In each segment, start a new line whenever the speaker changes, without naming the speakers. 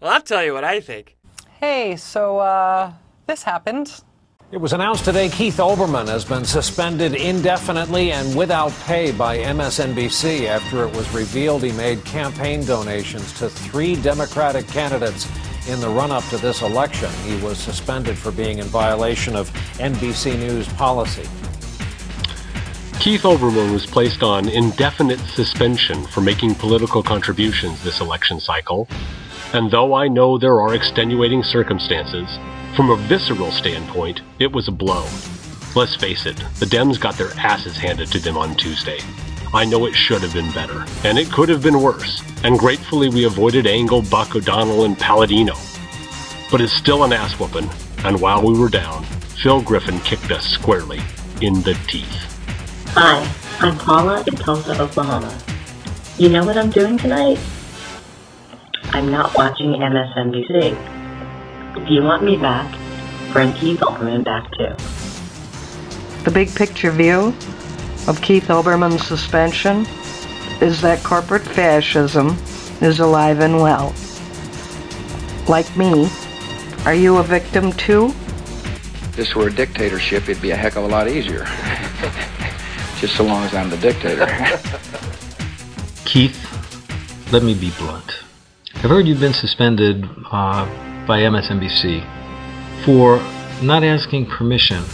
Well, I'll tell you what I think.
Hey, so, this happened.
It was announced today Keith Olbermann has been suspended indefinitely and without pay by MSNBC after it was revealed he made campaign donations to 3 Democratic candidates in the run-up to this election. He was suspended for being in violation of NBC News policy.
Keith Olbermann was placed on indefinite suspension for making political contributions this election cycle. And though I know there are extenuating circumstances, from a visceral standpoint, it was a blow. Let's face it, the Dems got their asses handed to them on Tuesday. I know it should have been better, and it could have been worse, and gratefully we avoided Engel, Buck, O'Donnell, and Palladino. But it's still an ass whooping, and while we were down, Phil Griffin kicked us squarely in the teeth.
Hi, I'm Paula in Tulsa, Oklahoma. You know what I'm doing tonight? I'm not watching MSNBC. If you want me back, bring Keith Olbermann back too.
The big picture view of Keith Olbermann's suspension is that corporate fascism is alive and well. Like me, are you a victim too?
If this were a dictatorship, it'd be a heck of a lot easier. Just so long as I'm the dictator.
Keith, let me be blunt. I've heard you've been suspended by MSNBC for not asking permission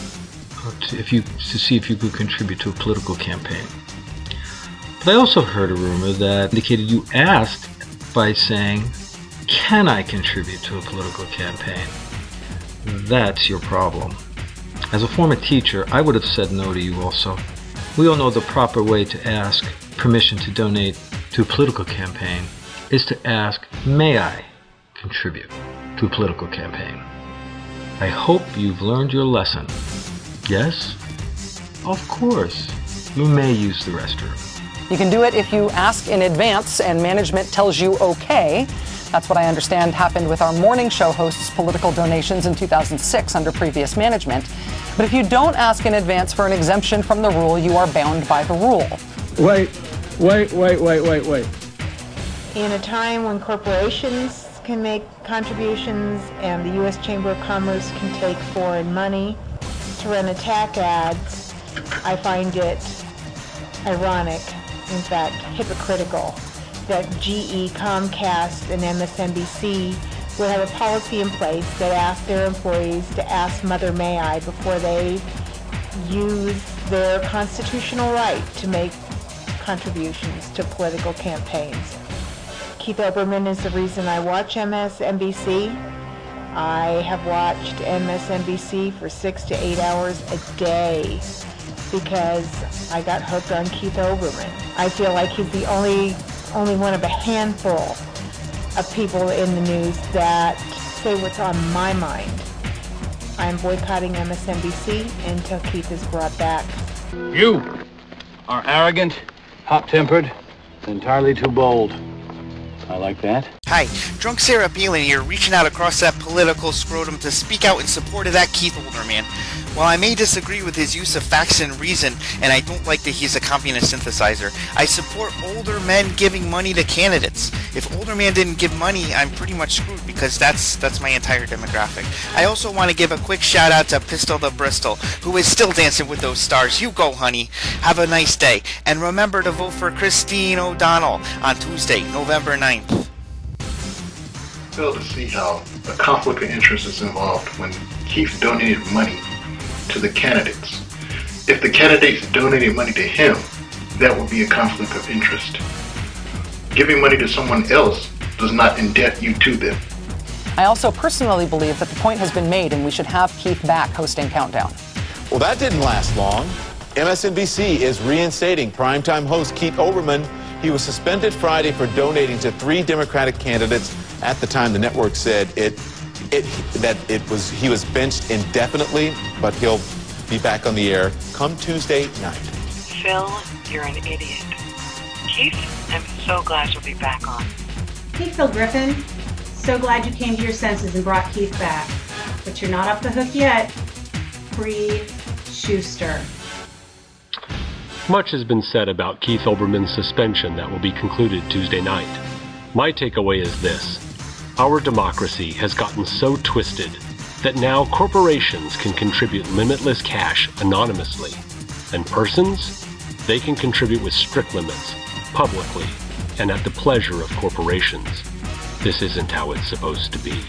to see if you could contribute to a political campaign. But I also heard a rumor that indicated you asked by saying, "Can I contribute to a political campaign?" That's your problem. As a former teacher, I would have said no to you also. We all know the proper way to ask permission to donate to a political campaign is to ask, "May I contribute to a political campaign?" I hope you've learned your lesson. Yes? Of course. You may use the restroom.
You can do it if you ask in advance and management tells you okay. That's what I understand happened with our morning show host's political donations in 2006 under previous management. But if you don't ask in advance for an exemption from the rule, you are bound by the rule.
Wait.
In a time when corporations can make contributions and the U.S. Chamber of Commerce can take foreign money to run attack ads, I find it ironic, in fact hypocritical, that GE, Comcast, and MSNBC would have a policy in place that asks their employees to ask Mother May I before they use their constitutional right to make contributions to political campaigns. Keith Olbermann is the reason I watch MSNBC. I have watched MSNBC for 6 to 8 hours a day because I got hooked on Keith Olbermann. I feel like he's the only one of a handful of people in the news that say what's on my mind. I'm boycotting MSNBC until Keith is brought back.
You are arrogant, hot-tempered, entirely too bold. I like that.
Hi, Drunk Sarah Palin here, reaching out across that political scrotum to speak out in support of that Keith Olbermann. While I may disagree with his use of facts and reason, and I don't like that he's a communist synthesizer, I support older men giving money to candidates. If older man didn't give money, I'm pretty much screwed because that's my entire demographic. I also want to give a quick shout out to Pistol the Bristol, who is still dancing with those stars. You go, honey. Have a nice day. And remember to vote for Christine O'Donnell on Tuesday, November 9th.
Fail to see how a conflict of interest is involved when Keith donated money to the candidates. If the candidates donated money to him, that would be a conflict of interest. Giving money to someone else does not indebt you to them.
I also personally believe that the point has been made and we should have Keith back hosting Countdown.
Well, that didn't last long. MSNBC is reinstating primetime host Keith Olbermann. He was suspended Friday for donating to 3 Democratic candidates. At the time, the network said he was benched indefinitely, but he'll be back on the air come Tuesday night.
Phil, you're an idiot. Keith, I'm so glad you'll be back on.
Hey, Phil Griffin. So glad you came to your senses and brought Keith back. But you're not off the hook yet. Free Schuster.
Much has been said about Keith Olbermann's suspension that will be concluded Tuesday night. My takeaway is this. Our democracy has gotten so twisted that now corporations can contribute limitless cash anonymously, and persons, they can contribute with strict limits, publicly, and at the pleasure of corporations. This isn't how it's supposed to be.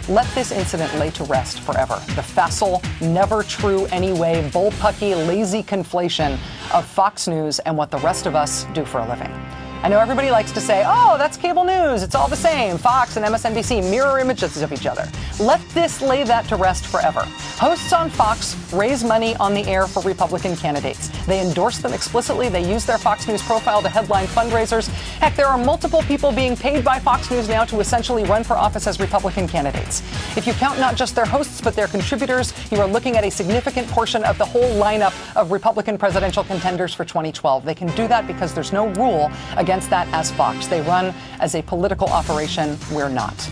Let this incident lay to rest forever. The facile, never true anyway, bullpucky, lazy conflation of Fox News and what the rest of us do for a living. I know everybody likes to say, oh, that's cable news. It's all the same. Fox and MSNBC mirror images of each other. Let this lay that to rest forever. Hosts on Fox raise money on the air for Republican candidates. They endorse them explicitly. They use their Fox News profile to headline fundraisers. Heck, there are multiple people being paid by Fox News now to essentially run for office as Republican candidates. If you count not just their hosts, but their contributors, you are looking at a significant portion of the whole lineup of Republican presidential contenders for 2012. They can do that because there's no rule against that as Fox. They run as a political operation. We're not.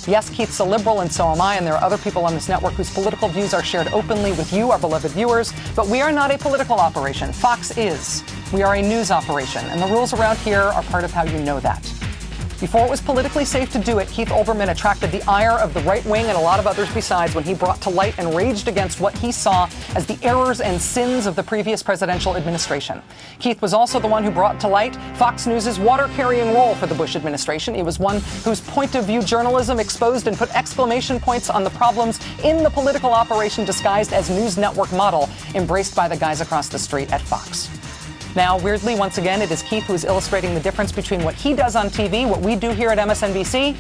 Yes, Keith's a liberal, and so am I, and there are other people on this network whose political views are shared openly with you, our beloved viewers, but we are not a political operation. Fox is. We are a news operation, and the rules around here are part of how you know that. Before it was politically safe to do it, Keith Olbermann attracted the ire of the right wing and a lot of others besides when he brought to light and raged against what he saw as the errors and sins of the previous presidential administration. Keith was also the one who brought to light Fox News' water-carrying role for the Bush administration. He was one whose point-of-view journalism exposed and put exclamation points on the problems in the political operation disguised as news network model embraced by the guys across the street at Fox. Now, weirdly, once again, it is Keith who is illustrating the difference between what he does on TV, what we do here at MSNBC,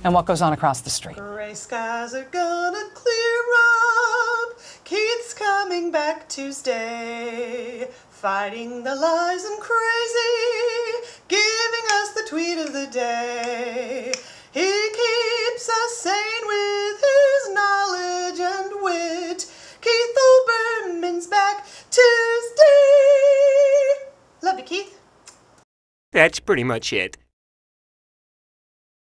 and what goes on across the street.
Gray skies are gonna clear up. Keith's coming back Tuesday, fighting the lies and crazy, giving us the tweet of the day. He keeps us sane with his knowledge and wit. Keith Olbermann's back Tuesday. Love you, Keith.
That's pretty much it.